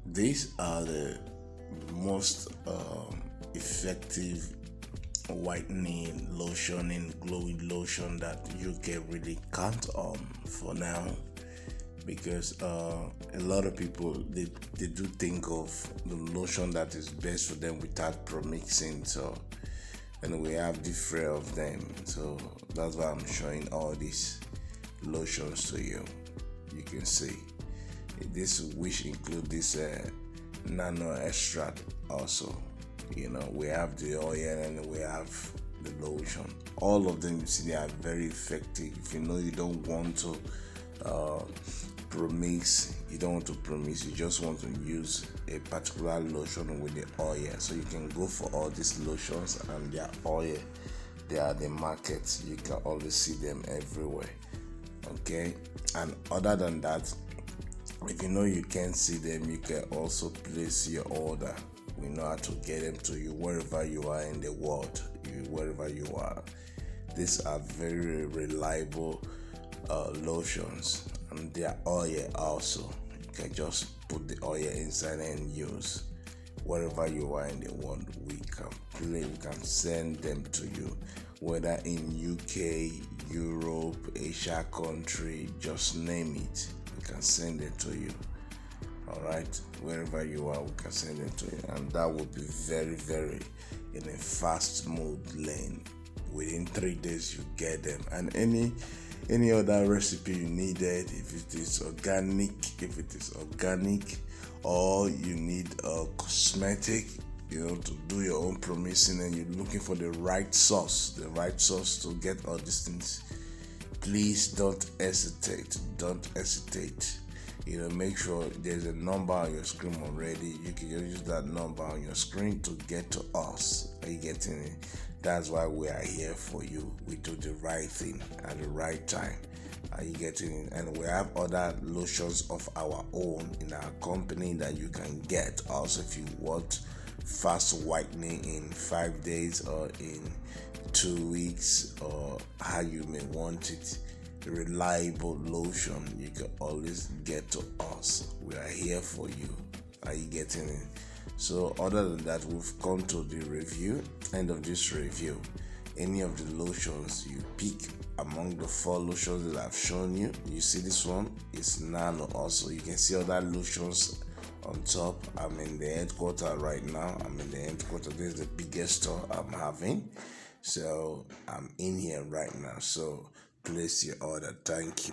These are the most effective whitening, lotioning, glowing lotion that you can really count on for now, because a lot of people they do think of the lotion that is best for them without pro-mixing. So, and we have different of them, so that's why I'm showing all these lotions to you. You can see this, which include this nano extract also. We have the oil and we have the lotion. All of them, you see, they are very effective. If you don't want to premix, you just want to use a particular lotion with the oil, so you can go for all these lotions and their oil. They are the market, you can always see them everywhere. Okay, and other than that, if you can't see them, you can also place your order. We know how to get them to you wherever you are in the world, wherever you are. These are very reliable lotions, and their oil also. You can just put the oil inside and use. Wherever you are in the world, we can send them to you, whether in UK, Europe, Asia country, just name it. We can send it to you. All right, wherever you are, we can send it to you, and that will be very, very in a fast mode lane. Within 3 days, you get them. And any other recipe you needed, if it is organic, or you need a cosmetic, to do your own promising, and you're looking for the right sauce to get all these things, please don't hesitate. Make sure there's a number on your screen already. You can just use that number on your screen to get to us. Are you getting it? That's why we are here for you. We do the right thing at the right time. Are you getting it? And we have other lotions of our own in our company that you can get. Also, if you want fast whitening in 5 days or in 2 weeks, or how you may want it, reliable lotion, you can always get to us. We are here for you. Are you getting it? So other than that, we've come to the end of this review. Any of the lotions you pick among the 4 lotions that I've shown you, you see this one is nano. Also, you can see other lotions on top. I'm in the headquarters right now. This is the biggest store I'm having, so I'm in here right now. So place your order. Thank you.